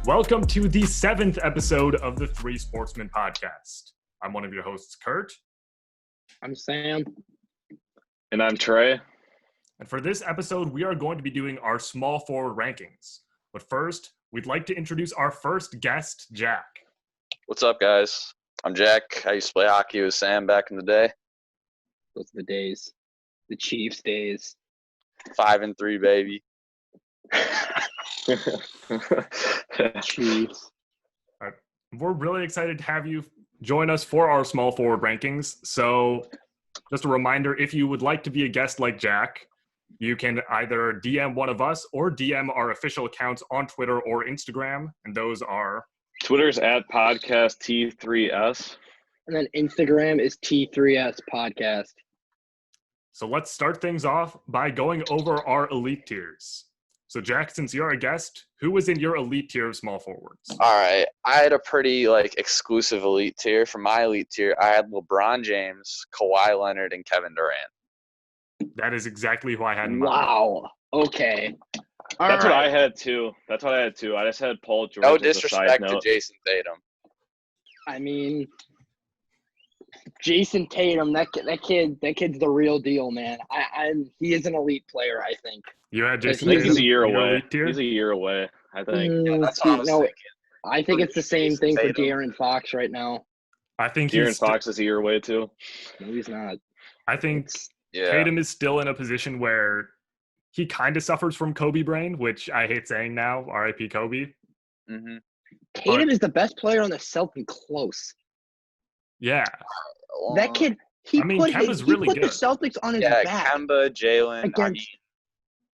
Welcome to the 7th episode of the Three Sportsmen podcast. I'm one of your hosts, Kurt. I'm Sam. And I'm Trey. And for this episode, we are going to be doing our small forward rankings. But first, we'd like to introduce our first guest, Jack. What's up, guys? I'm Jack. I used to play hockey with Sam back in the day. Those are the days. The Chiefs days. 5-3, baby. Chiefs. We're really excited to have you join us for our small forward rankings. So just a reminder, if you would like to be a guest like Jack, you can either DM one of us or DM our official accounts on Twitter or Instagram. And those are... Twitter's at podcast T3S. And then Instagram is T3S podcast. So let's start things off by going over our elite tiers. So Jack, since you're a guest, who was in your elite tier of small forwards? All right. I had a pretty exclusive elite tier. For my elite tier, I had LeBron James, Kawhi Leonard, and Kevin Durant. That is exactly who I had in mind. Wow. Okay. That's what I had too. I just had Paul George. No as a side disrespect to note. Jason Tatum. I mean, Jason Tatum, that kid's the real deal, man. He is an elite player, I think. You had Jason I think Tatum he's a year in your away. elite tier? He's a year away, I think. Yeah, that's what I was thinking. I think it's the same thing for Tatum. De'Aaron Fox right now. I think De'Aaron Fox is a year away too. No, he's not. I think Yeah. Tatum is still in a position where he kind of suffers from Kobe brain, which I hate saying now. R.I.P. Kobe. Mm-hmm. Tatum is the best player on the Celtics close. Yeah. That kid, he I mean, put Kemba's really the good. Celtics on his Yeah, back. Kemba, Jalen, against-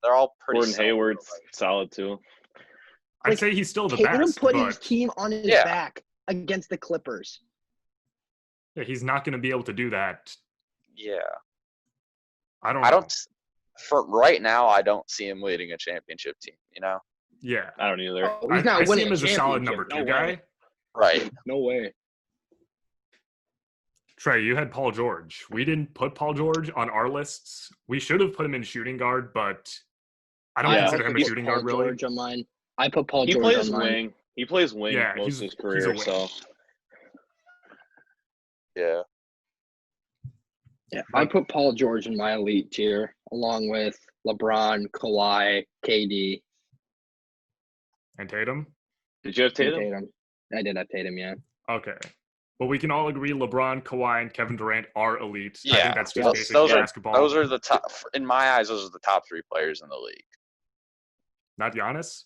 they're all pretty Gordon solid. Hayward's solid too. I'd say he's still the Tatum best, put but his team on his Yeah. back against the Clippers. yeah, he's not going to be able to do that. Yeah. I don't I know. don't – for right now, I don't see him leading a championship team, you know? Yeah. I don't either. Oh, he's not I see winning him as a solid championship. number 2 No guy. way. Right. No way. Trey, you had Paul George. We didn't put Paul George on our lists. We should have put him in shooting guard, but I don't Yeah, consider him a put shooting Paul guard, really. George on mine. I put Paul He George plays on mine. wing. He plays wing Yeah, most he's of his a career, wing. so Yeah. Yeah, I put Paul George in my elite tier, along with LeBron, Kawhi, KD, And Tatum? did you have and Tatum? I did have Tatum, yeah. Okay. But we can all agree LeBron, Kawhi, and Kevin Durant are elite. I Yeah. think that's just Those- basic those are- basketball. Those are the top – in my eyes, those are the top 3 players in the league. Not Giannis?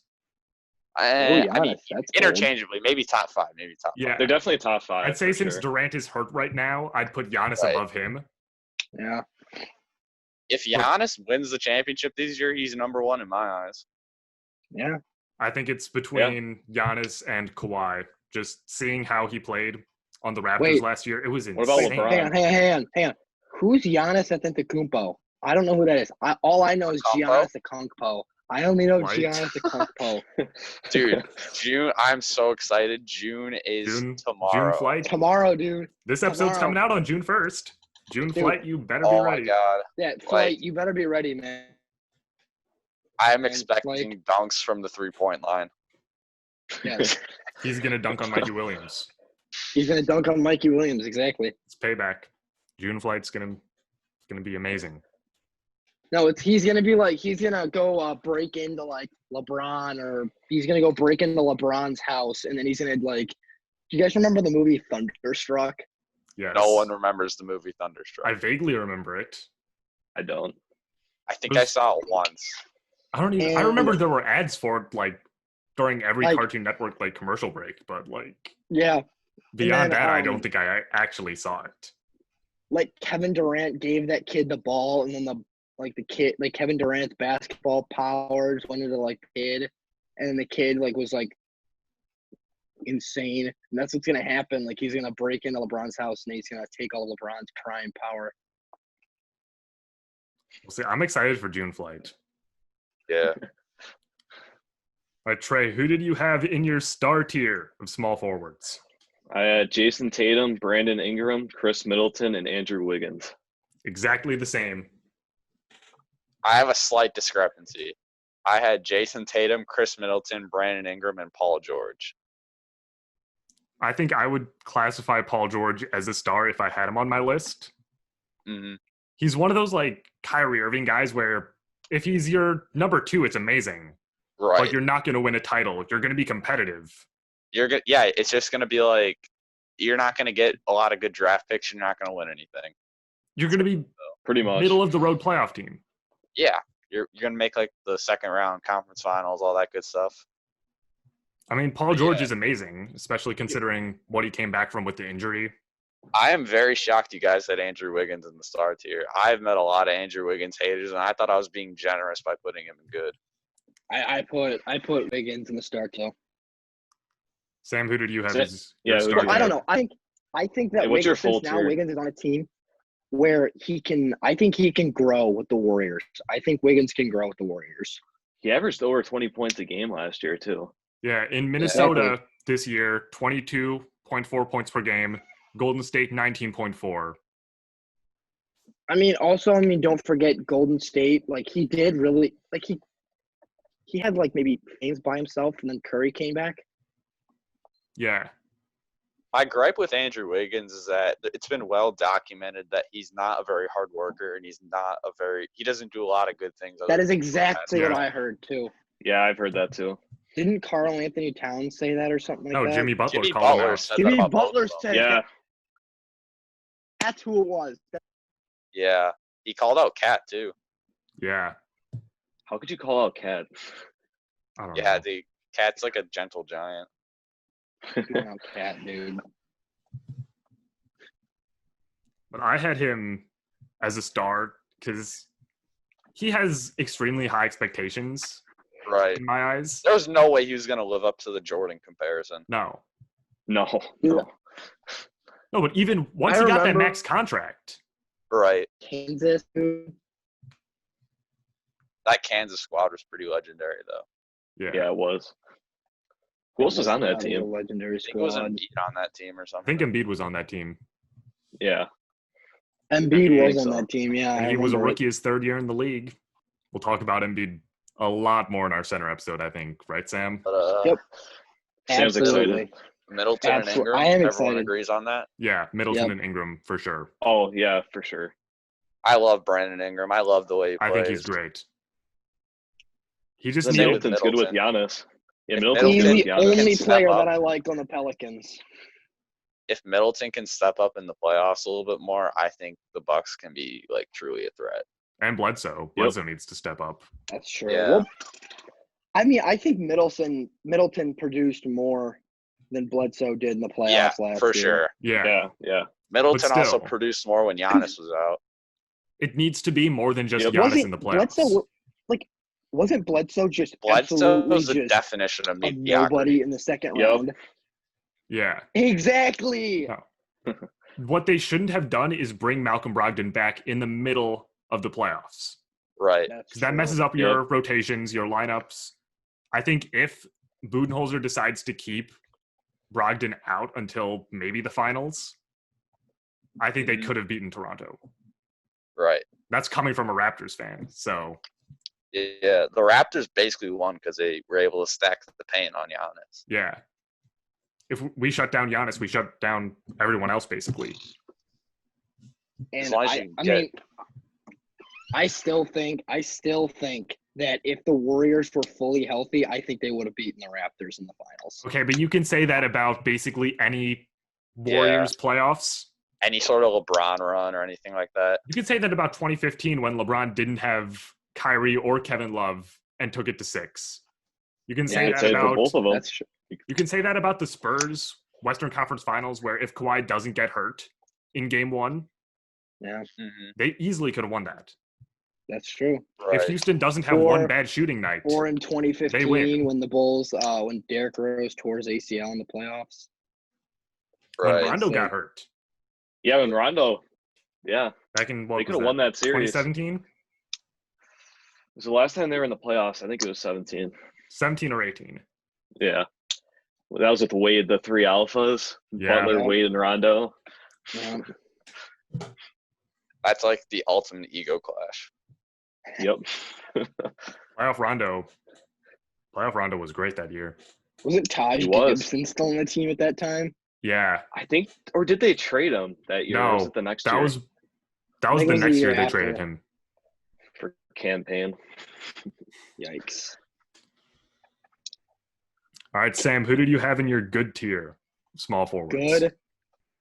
I mean, Giannis, that's bold. interchangeably, maybe top 5, maybe top 5. Yeah. They're definitely top 5. I'd say for since sure. Durant is hurt right now, I'd put Giannis Right. above him. Yeah. If Giannis wins the championship this year, he's number 1 in my eyes. Yeah. I think it's between Giannis and Kawhi. Just seeing how he played on the Raptors Wait. last year, it was insane. What about Wait, LeBron? hang on. Who's Giannis Antetokounmpo? I don't know who that is. All I know is Antetokounmpo? Giannis Antetokounmpo. I only know Right. Giannis Antetokounmpo. Dude, June, I'm so excited. June is June tomorrow. flight. Tomorrow, dude. This episode's tomorrow. coming out on June 1st. June Dude. flight, you better be Oh, ready. my God. That flight, you better be ready, man. I'm And, expecting dunks from the three-point line. Yes. He's going to dunk on Mikey Williams. He's gonna dunk on Mikey Williams, exactly. It's payback. June flight's gonna be amazing. No, he's gonna go break into LeBron, or he's gonna go break into LeBron's house, and then he's gonna do you guys remember the movie Thunderstruck? Yes. No one remembers the movie Thunderstruck. I vaguely remember it. I don't. I think I saw it once. I don't even. I And- remember there were ads for it during every Like- Cartoon Network commercial break, but Yeah. beyond then, that, I don't think I actually saw it. Kevin Durant gave that kid the ball, and then Kevin Durant's basketball powers went into the kid, and then the kid was insane. And that's what's gonna happen. He's gonna break into LeBron's house, and he's gonna take all LeBron's prime power. We'll see. I'm excited for June flight. Yeah. All right, Trey, who did you have in your star tier of small forwards? I had Jason Tatum, Brandon Ingram, Chris Middleton, and Andrew Wiggins. Exactly the same. I have a slight discrepancy. I had Jason Tatum, Chris Middleton, Brandon Ingram, and Paul George. I think I would classify Paul George as a star if I had him on my list. Mm-hmm. He's one of those like Kyrie Irving guys where if he's your number 2, it's amazing. Right. But you're not going to win a title. You're going to be competitive. Yeah, it's just going to be like you're not going to get a lot of good draft picks. You're not going to win anything. You're going to be Pretty much middle of the road playoff team. Yeah, you're going to make like the second round conference finals, all that good stuff. I mean, Paul George is amazing, especially considering what he came back from with the injury. I am very shocked you guys had Andrew Wiggins in the star tier. I've met a lot of Andrew Wiggins haters, and I thought I was being generous by putting him in good. I put Wiggins in the start too. Sam, who did you have Sa- as yeah, your who did starter? you I don't know. I think that Hey, what's your Wiggins, full since now tier? Wiggins is on a team where he can. I think he can grow with the Warriors. I think Wiggins can grow with the Warriors. he averaged over 20 points a game last year too. Yeah, in Minnesota this year, 22.4 points per game. Golden State, 19.4. I mean, don't forget Golden State. Like he did really like he had like maybe games by himself, and then Curry came back. Yeah. My gripe with Andrew Wiggins is that it's been well documented that he's not a very hard worker, and he doesn't do a lot of good things. That is exactly Yeah. what I heard too. Yeah, I've heard that too. Didn't Karl Anthony Towns say that or something like No, that? Jimmy Butler Jimmy called him Butler out. said that Jimmy about both Butler of them. said Yeah, that. That's who it was. Yeah, he called out Cat too. Yeah. how could you call out Cat? I don't Yeah, know. the Cat's like a gentle giant. Cat, dude. But I had him as a star because he has extremely high expectations Right. in my eyes. There was no way he was going to live up to the Jordan comparison. No. No, Yeah. no. No, but even once I he got that remember- max contract. Right. Kansas, dude. That Kansas squad was pretty legendary, though. Yeah, it was. Who else was on that was a team? legendary I think it was squad. Embiid on that team or I something. think Embiid was on that team. Yeah, Embiid I was think on so. that team, yeah. And I he was a remember it. rookie his 3rd year in the league. We'll talk about Embiid a lot more in our center episode, I think. Right, Sam? But, Yep. Sam's Absolutely. excited. Middleton and Absolutely. Ingram, I am everyone excited. agrees on that. Yeah, Middleton Yep. and Ingram for sure. Oh yeah, for sure. I love Brandon Ingram. I love the way he I plays. think he's great. He just The Same needed with Middleton's good with Middleton. Giannis. Yeah, If Middleton's He's good with the Middleton Giannis. only step player up. that I liked on the Pelicans. If Middleton can step up in the playoffs a little bit more, I think the Bucks can be like truly a threat. and Bledsoe. Bledsoe needs to step up. That's true. Yeah. Well, I mean, I think Middleton produced more than Bledsoe did in the playoffs Yeah, last for year. sure. Yeah, yeah. Middleton also still. produced more when Giannis was out. It needs to be more than just Yep. Giannis in the playoffs. Wasn't Bledsoe just Bledsoe absolutely was the just definition of a mediocrity. nobody in the second Yep. round? Yeah. Exactly. No. What they shouldn't have done is bring Malcolm Brogdon back in the middle of the playoffs. Right. That's Because that true. messes up your rotations, your lineups. I think if Budenholzer decides to keep Brogdon out until maybe the finals, I think they Mhm. could have beaten Toronto. Right. That's coming from a Raptors fan. So, Yeah. The Raptors basically won because they were able to stack the paint on Giannis. yeah. If we shut down Giannis, we shut down everyone else, basically. And long as I you mean, I still think that if the Warriors were fully healthy, I think they would have beaten the Raptors in the finals. Okay, but you can say that about basically any Warriors playoffs. Any sort of LeBron run or anything like that. You can say that about 2015 when LeBron didn't have Kyrie or Kevin Love and took it to 6. You can say I'd that say for about both of them. That's true. you can say that about the Spurs Western Conference Finals, where if Kawhi doesn't get hurt in Game 1, Yeah, Mm-hmm. they easily could have won that. that's true. Right. If Houston doesn't have Or- one bad shooting night, Or in They 2015 win. when the Bulls, when Derrick Rose tore his ACL in the playoffs. when Right. Rondo So- got hurt Yeah, and Rondo. Yeah, back in they what could was have won that series. 2017, It was the last time they were in the playoffs. I think it was 17. 17 or 18. Yeah. Well, that was with Wade, the 3 alphas. Yeah. Butler, Yeah. Wade, and Rondo. Yeah. That's like the ultimate ego clash. Yep. Playoff Rondo was great that year. Was it Taj He was. Gibson still on the team at that time? Yeah. I think, or did they trade him that year? Or was No, it the next that year was I think the it was the next year year they after. traded him. for campaign? Yikes. All right, Sam, who did you have in your good tier? Small forwards. Good.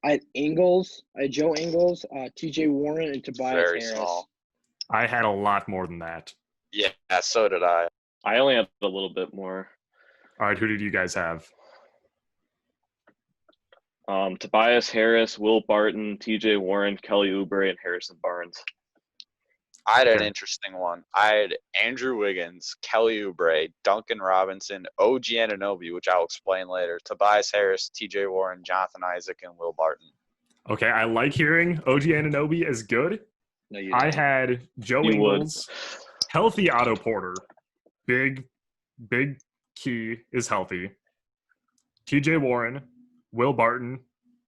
I had Ingles. I had Joe Ingles, T.J. Warren, and Tobias Very Harris. small. I had a lot more than that. Yeah, so did I. I only have a little bit more. All right, who did you guys have? Tobias Harris, Will Barton, T.J. Warren, Kelly Oubre, and Harrison Barnes. I had an Okay. interesting one. I had Andrew Wiggins, Kelly Oubre, Duncan Robinson, OG Anunoby, which I'll explain later, Tobias Harris, TJ Warren, Jonathan Isaac, and Will Barton. Okay, I like hearing OG Anunoby is good. No, you I didn't. had Joe You would. Ingles, healthy Otto Porter, big key is healthy. TJ Warren, Will Barton,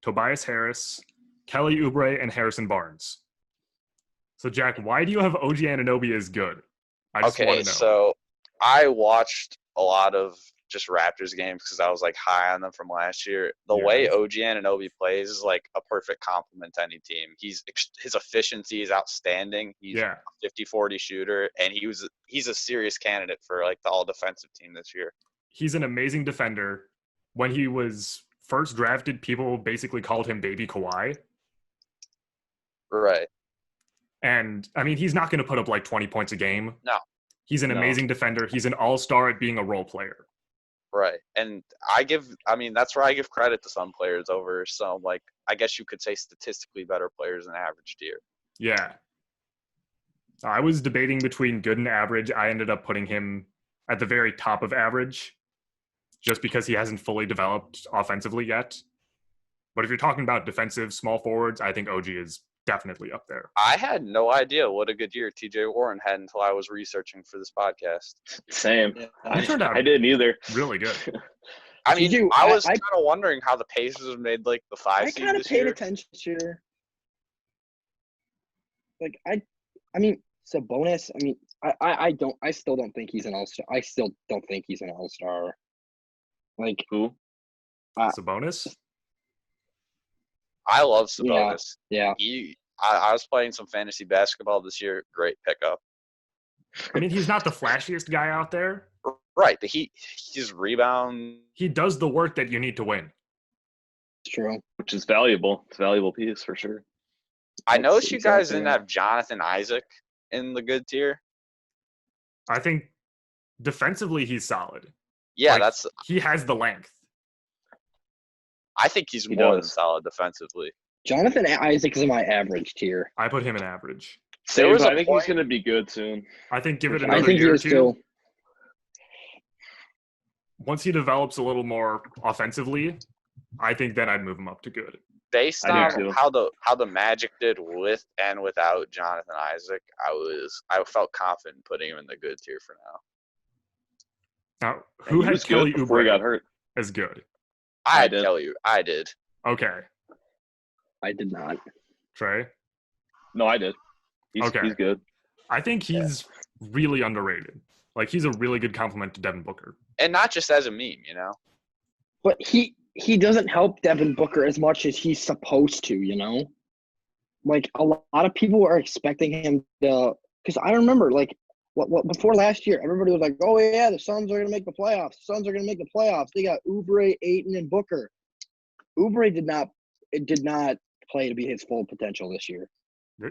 Tobias Harris, Kelly Oubre, and Harrison Barnes. So, Jack, why do you have OG Anunoby as good? I just want Okay, to know. so I watched a lot of just Raptors games because I was like high on them from last year. The Yeah. way OG Anunoby plays is like a perfect complement to any team. His efficiency is outstanding. He's Yeah. a 50-40 shooter, and he's a serious candidate for like the all defensive team this year. He's an amazing defender. When he was first drafted, people basically called him Baby Kawhi. Right. And, I mean, he's not going to put up like 20 points a game. No. He's an No. amazing defender. He's an all-star at being a role player. Right. And that's where I give credit to some players over some, like, I guess you could say statistically better players than average tier. Yeah. I was debating between good and average. I ended up putting him at the very top of average just because he hasn't fully developed offensively yet. But if you're talking about defensive small forwards, I think OG is definitely up there. I had no idea what a good year TJ Warren had until I was researching for this podcast. Same. Yeah. He turned out I didn't either. really good. I mean, TJ I was I- kind of wondering how the Pacers made like the 5 I seed kind of this paid year. attention to. Like I mean Sabonis. I mean I still don't think he's an all-star. I still don't think he's an all-star. Like Who? Sabonis? I love Sabonis. yeah. I was playing some fantasy basketball this year. Great pickup. I mean, he's not the flashiest guy out there. Right. His rebound. He does the work that you need to win. It's true. Which is valuable. It's a valuable piece for sure. I That's noticed you guys exactly didn't right. have Jonathan Isaac in the good tier. I think defensively he's solid. Yeah, Like, that's. he has the length. I think he's He more than does. solid defensively. Jonathan Isaac is in my average tier. I put him in average. Same, was but a I think point- he's going to be good soon. I think give it I I another think he year or is two. too. Once he develops a little more offensively, I think then I'd move him up to good. Based I on do too. how the Magic did with and without Jonathan Isaac, I felt confident putting him in the good tier for now. Now, And who he had was Kelly good before he got Oubre hurt. as good? I did. tell you, I did. Okay. I did not. Trey? No, I did. He's good. I think he's really underrated. Like, he's a really good compliment to Devin Booker. And not just as a meme, you know. But he doesn't help Devin Booker as much as he's supposed to, you know? Like, a lot of people are expecting him to – because I remember, like, what before last year, everybody was like, oh, yeah, the Suns are going to make the playoffs. Suns are going to make the playoffs. They got Oubre, Ayton, and Booker. Oubre did not play to be his full potential this year.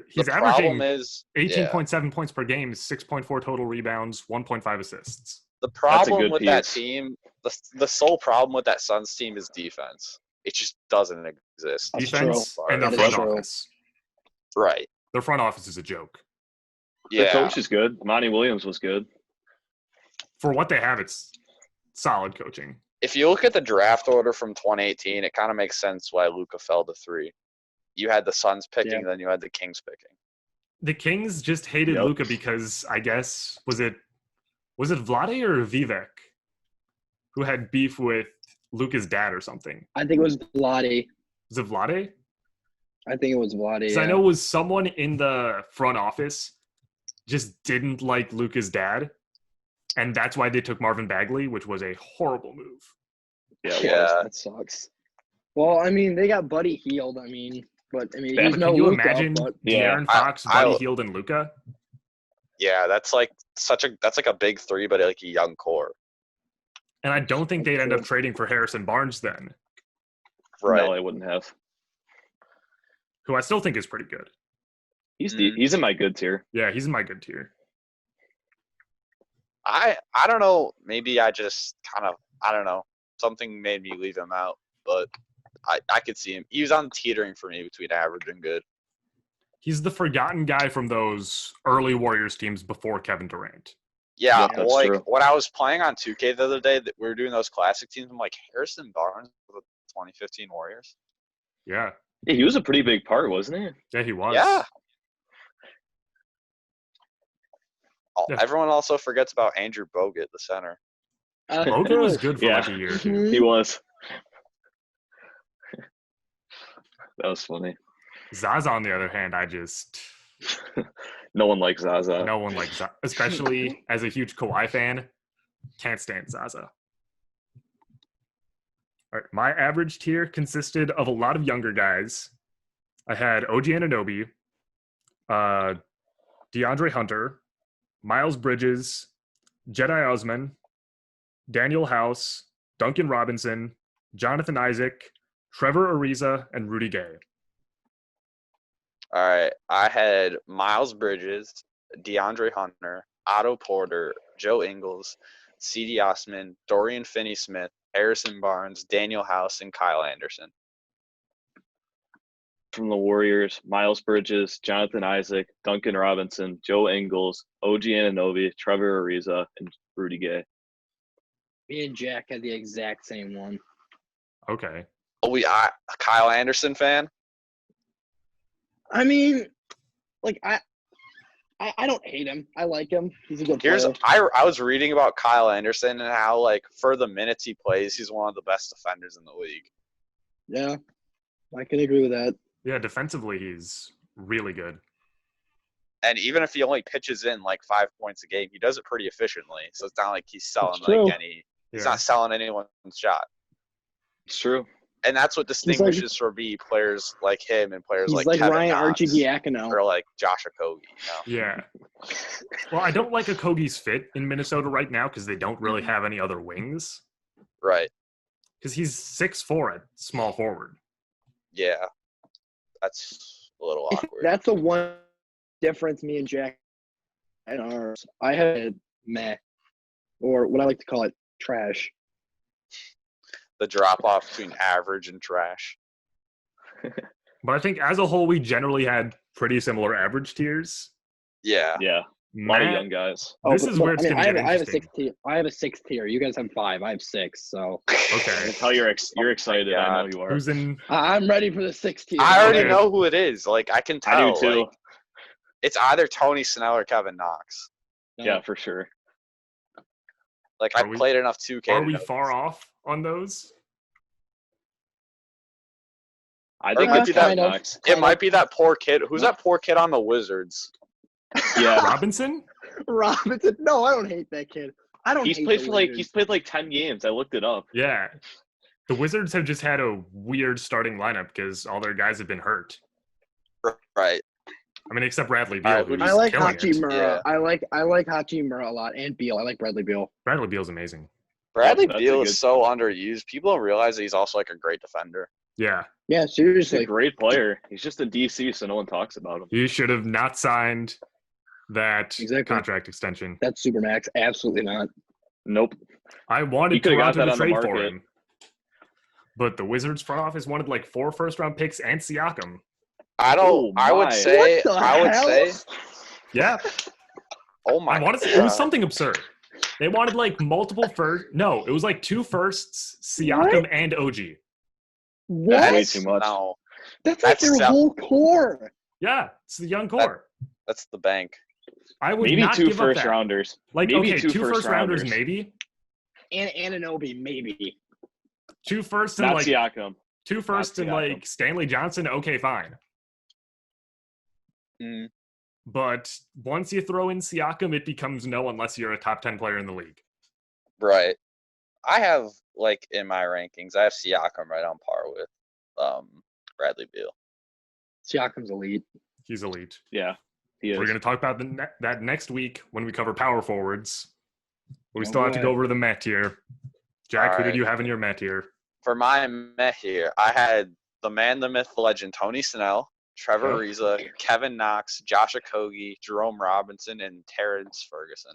He's The averaging problem is 18.7 points per game, 6.4 total rebounds, 1.5 assists. the That's a problem good with that piece. team. The sole problem with that Suns team is defense. It just doesn't exist. That's Defense true. and their That front is true. office. Right. Their front office is a joke. The Yeah. coach is good. Monty Williams was good. For what they have, it's solid coaching. If you look at the draft order from 2018, it kind of makes sense why Luka fell to 3. You had the Suns picking, then you had the Kings picking. The Kings just hated Yep. Luka because I guess was it Vlade or Vivek who had beef with Luka's dad or something? I think it was Vlade. Was it Vlade? I think it was Vlade. Because I know it was someone in the front office just didn't like Luka's dad. And that's why they took Marvin Bagley, which was a horrible move. Yeah. That sucks. Well, I mean, they got Buddy Hield. I mean, he's But no can you Luka, imagine but De'Aaron Fox, Buddy Hield, and Luka? Yeah, that's like a big three, but like a young core. And I don't think they'd end up trading for Harrison Barnes then, Right. No, I wouldn't have. who I still think is pretty good. He's in my good tier. Yeah, he's in my good tier. I don't know. Maybe I just kind of, I don't know. Something made me leave him out, but I could see him. He was on teetering for me between average and good. He's the forgotten guy from those early Warriors teams before Kevin Durant. Yeah, Yep, that's like true. when I was playing on 2K the other day, that we were doing those classic teams. I'm like, Harrison Barnes for the 2015 Warriors. Yeah. Yeah, he was a pretty big part, wasn't he? Yeah, he was. Yeah. Oh, Yeah. everyone also forgets about Andrew Bogut, the center. Bogut was good for Yeah. like a year or two. He was. That was funny. Zaza, on the other hand, No one likes Zaza. no one likes Zaza, especially as a huge Kawhi fan. Can't stand Zaza. All right, my average tier consisted of a lot of younger guys. I had OG Anunoby, DeAndre Hunter, Miles Bridges, Jedi Osman, Daniel House, Duncan Robinson, Jonathan Isaac, Trevor Ariza, and Rudy Gay. All right. I had Miles Bridges, DeAndre Hunter, Otto Porter, Joe Ingles, C.D. Osman, Dorian Finney-Smith, Harrison Barnes, Daniel House, and Kyle Anderson. From the Warriors, Miles Bridges, Jonathan Isaac, Duncan Robinson, Joe Ingles, OG Anunoby, Trevor Ariza, and Rudy Gay. me and Jack had the exact same one. Okay. Oh, Kyle Anderson fan? I mean, like I don't hate him. I like him. He's a good player. I was reading about Kyle Anderson and how, like, for the minutes he plays, he's one of the best defenders in the league. Yeah, I can agree with that. Yeah, defensively, he's really good. And even if he only pitches in like 5 points a game, he does it pretty efficiently. So it's not like he's selling It's true. he's not selling anyone's shot. It's true. And that's what distinguishes for me players like him and players He's like Kevin Ryan Knox Archie-Diacono. or like Josh Okogie. Yeah. Well, I don't like Okogie's fit in Minnesota right now because they don't really have any other wings. Right. Because he's 6'4" at small forward. Yeah. That's a little awkward. That's the one difference me and Jack and ours. I had meh, or what I like to call it, trash. The drop off between average and trash. But I think as a whole, we generally had pretty similar average tiers. Yeah. Yeah. A lot of Matt, young guys. This is where it's going to get I have a interesting. 6 tier. I have a 6 tier. You guys have 5. I have 6. So Okay. That's how you're excited. I know you are. Who's in? I'm ready for the 6 tier. I already Okay. know who it is. Like, I can tell. I do too. Like, it's either Tony Snell or Kevin Knox. Yeah, for sure. Like, Are I we- played enough 2K. Are to we know far this. off on those? I Or think it might it's be that- Kevin Knox. It might be that poor kid. Who's that poor kid on the Wizards? Yeah. Robinson? Robinson. No, I don't hate that kid. I don't. He's hate played the for like Wizards. 10 games. I looked it up. Yeah. The Wizards have just had a weird starting lineup because all their guys have been hurt. Right. I mean, except Bradley Beal, Alright, who's I like killing it. Hachimura. Yeah. I like Hachimura a lot, and Beal. I like Bradley Beal. Bradley Beal's amazing. Bradley That's a Beal good- is so underused. People don't realize that he's also like a great defender. Yeah. Yeah, He's a seriously. great player. He's just a DC, so no one talks about him. You should have not signed that Exactly. contract extension. That's Supermax. Absolutely not. Nope. I You wanted could've got Toronto that to on the trade for market. him. But the Wizards front office wanted like 4 first-round picks and Siakam. I don't. Oh, I would my. say. What the I would hell? say. Yeah. Oh my. I want to say it was something absurd. They wanted like multiple first. No, it was like 2 firsts, Siakam and OG. What? Way That's, too much. No, That's like That's their whole core. Yeah, it's the young core. that's the bank. I would Maybe not 2 give up first that. rounders. Like Maybe okay, 2 2 first rounders rounders. maybe. And Anunoby, maybe. 2 firsts and Not like Siakam. 2 firsts and Siakam. like Stanley Johnson. Okay, fine. Mm. But once you throw in Siakam, it becomes no unless you're a top 10 player in the league. Right. I have, like, in my rankings, I have Siakam right on par with Bradley Beal. Siakam's elite. He's elite. Yeah, he is. We're going to talk about that next week when we cover power forwards. We Oh, still have to boy. go over the Met here. Jack, All who did right. you have in your Met here? For my Met here, I had the man, the myth, the legend, Tony Snell, Trevor Okay. Ariza, Kevin Knox, Josh Okogie, Jerome Robinson, and Terrence Ferguson.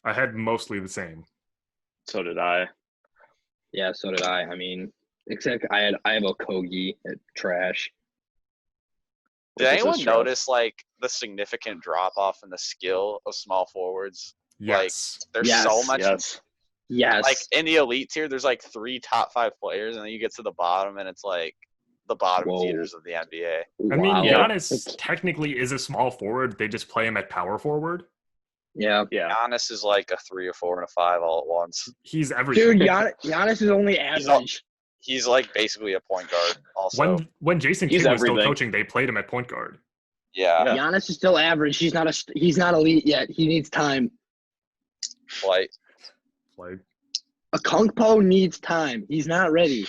I had mostly the same. So did I. Yeah, so did I. I mean, except I have Okogie at trash. Did This is anyone rough. notice, like, the significant drop-off in the skill of small forwards? Yes. There's Yes, so much Yes. Yes. like in the elite tier, there's like 3 top 5 players, and then you get to the bottom, and it's like the bottom Whoa. feeders of the NBA. I mean, Yeah. Giannis technically is a small forward. They just play him at power forward. Yeah. Yeah. Giannis is like a 3, a 4, and a 5 all at once. He's everything. Dude, Giannis is only average. He's like basically a point guard. Also, When Jason He's Kidd was still everything. coaching, they played him at point guard. yeah, Yeah. Giannis is still average. He's not elite yet. He needs time. like Like A Kungpo needs time. He's not ready.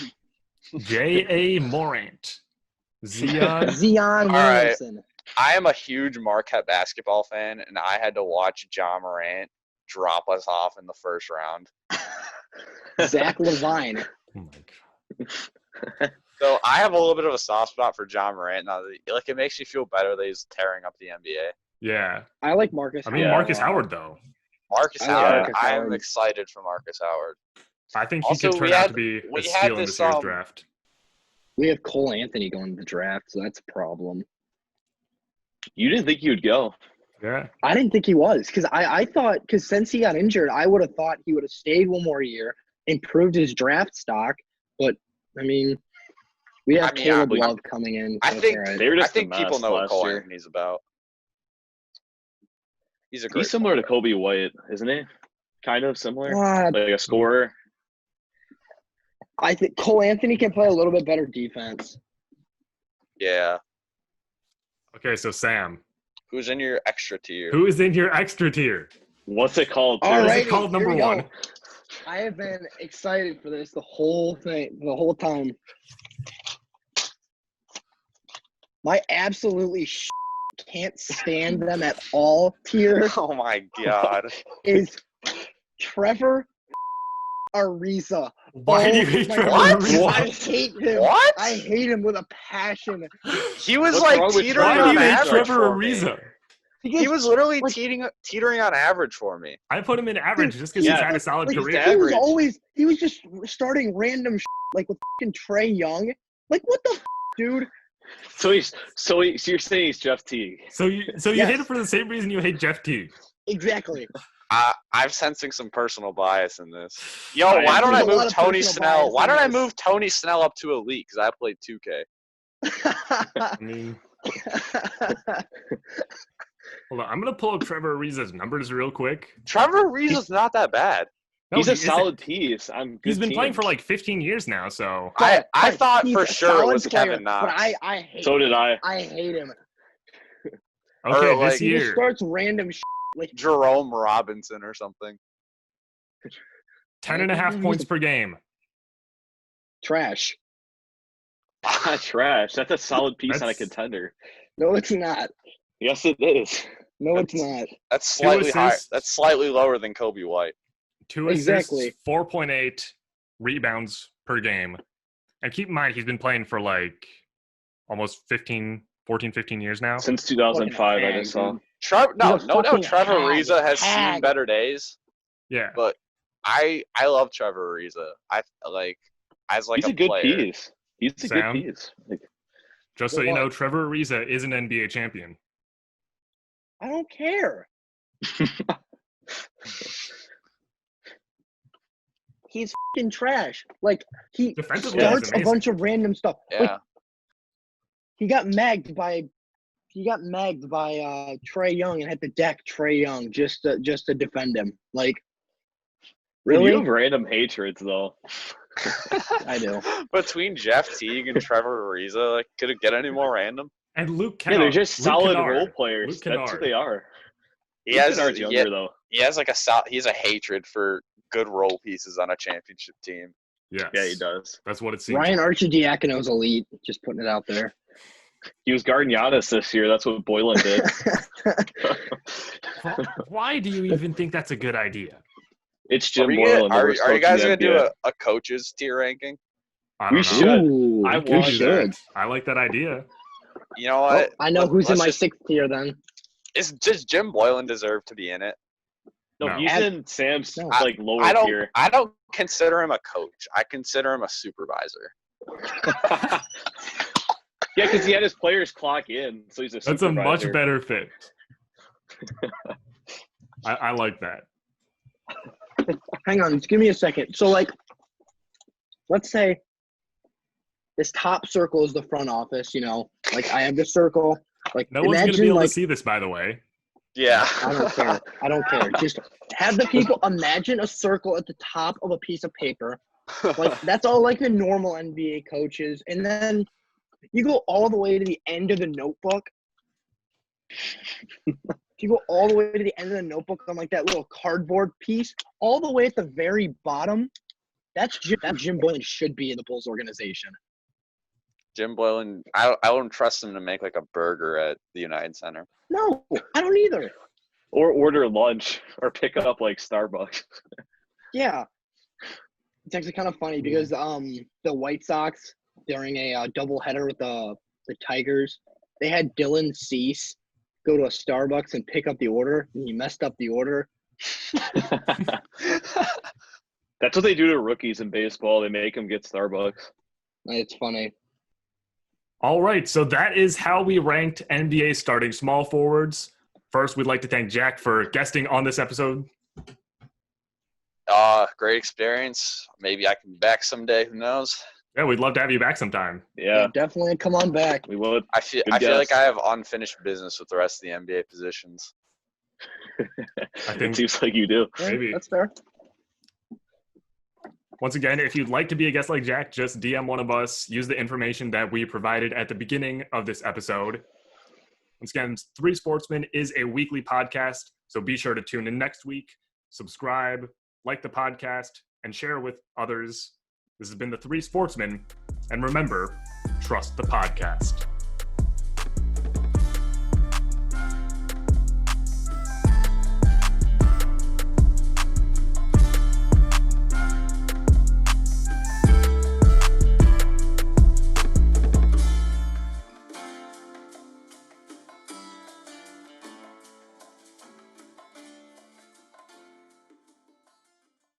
J.A. Morant. Zion. Zion All right. Williamson. I am a huge Marquette basketball fan, and I had to watch John Morant drop us off in the first round. Zach Levine. Oh my God. So I have a little bit of a soft spot for John Morant now. Like, it makes me feel better that he's tearing up the NBA. Yeah. I like Marcus. I mean, Yeah. Marcus Howard, though. Marcus I like Howard, Marcus I am Howard. excited for Marcus Howard. I think he Also, could we turn out had- to be we a had steal in this, this year's draft. We have Cole Anthony going to the draft, so that's a problem. You didn't think he would go. Yeah. I didn't think he was because I thought because since he got injured, I would have thought he would have stayed one more year, improved his draft stock. But I mean, we have Caleb yeah. Love coming in. I so think- all right. They were I just think a people mess know what last Cole year. Anthony's about. He's a great He's similar to point guard. Kobe White, isn't he? Kind of similar, Uh, like a scorer. I think Cole Anthony can play a little bit better defense. Yeah. Okay, so Sam, Who's in your extra tier? who is in your extra tier? What's it called? All too? What is right. it called, number here we go. one? I have been excited for this the whole time. My absolutely can't stand them at all tier Oh my god. is Trevor Ariza. Why do you hate my Trevor What? Ariza? I hate him. What? I hate him with a passion. He was What's like wrong with teetering Why do on you hate average Trevor for me. Ariza? Because, He was literally like- teetering on average for me. I put him in average just because he's Yeah. had a solid like, career. he was average. always he was just starting random like with fucking Trey Young. Like what the dude? So you're saying he's Jeff Teague? So you Yes. hate him for the same reason you hate Jeff Teague. Exactly. I'm sensing some personal bias in this. Yo, I why don't I There's a lot move of Tony personal Snell? bias Why in don't I this. move Tony Snell up to elite? Because I played 2K. I mean, hold on. I'm going to pull up Trevor Ariza's numbers real quick. Trevor Ariza's not that bad. No, He's he a isn't. solid piece. He's been playing for like 15 years now, so. I thought he's for a sure it solid was player, Kevin Knox. But I hate So did I. I hate him. Okay, Or, like, this He just year, starts random like Jerome Robinson or something. 10.5 points per game. trash. Trash. That's a solid piece on a That's- contender. No, it's not. Yes, it is. No, it's not. That's slightly higher. assists. That's slightly lower than Kobe White. 2 assists, Exactly. 4.8 rebounds per game. And keep in mind, he's been playing for like almost 15 years now. Since 2005, I just saw. Fucking No, He's a no, fucking Trevor hag. Ariza has seen Hag. better days. Yeah. But I love Trevor Ariza. I like as like He's a good player. piece. He's a Sam? good piece. Like, Just so Good you know, luck. Trevor Ariza is an NBA champion. I don't care. He's fucking trash. Like he Defensively, starts he's a amazing. bunch of random stuff. Yeah. Like, he got magged by Trey Young and had to deck Trey Young just to defend him. Like You really? have random hatreds, though. I do. Between Jeff Teague and Trevor Ariza, like, could it get any more random? And Luke Yeah, Kennard. they're just Luke solid Kennard. role players. Luke That's what Kennard. they are. He Luke has Kennard's younger, though. he has like he's a hatred for good role pieces on a championship team. Yes. Yeah, he does. That's what it seems. Ryan like. Arcidiacono's elite. Just putting it out there. He was guarding Giannis this year. That's what Boylan did. Why do you even think that's a good idea? It's Jim Boylan. Are you guys going to do a coaches tier ranking? I We don't know. should. Ooh, I We want could do should. that. I like that idea. You know what? I know who's in Let's my just- 6th tier then. Does Jim Boylan deserve to be in it? No, No. he's in Sam's No. like lower I tier. don't consider him a coach. I consider him a supervisor. Yeah, because he had his players clock in, so he's a That's a supervisor. much better fit. I like that. Hang on, just give me a second. So, like, let's say this top circle is the front office, you know? Like, I have this circle. Like, No one's going to imagine, be able like, to see this, by the way. Yeah. I don't care. I don't care. Just have the people imagine a circle at the top of a piece of paper. Like, that's all like the normal NBA coaches. And then you go all the way to the end of the notebook. You go all the way to the end of the notebook on like that little cardboard piece, all the way at the very bottom. That Jim Boylan should be in the Bulls organization. Jim Boylan, I don't trust him to make like a burger at the United Center. No, I don't either. Or order lunch or pick up like Starbucks. Yeah. It's actually kind of funny because the White Sox during a doubleheader with the Tigers, they had Dylan Cease go to a Starbucks and pick up the order, and he messed up the order. That's what they do to rookies in baseball. They make them get Starbucks. It's funny. All right, so that is how we ranked NBA starting small forwards. First, we'd like to thank Jack for guesting on this episode. Great experience. Maybe I can be back someday. Who knows? Yeah, we'd love to have you back sometime. Yeah, Definitely come on back. we would. I feel Good like guess. I have unfinished business with the rest of the NBA positions. I It think seems like you do. Yeah, Maybe. that's fair. Once again, if you'd like to be a guest like Jack, just DM one of us. Use the information that we provided at the beginning of this episode. Once again, Three Sportsmen is a weekly podcast, so be sure to tune in next week, subscribe, like the podcast, and share with others. This has been the Three Sportsmen, and remember, trust the podcast.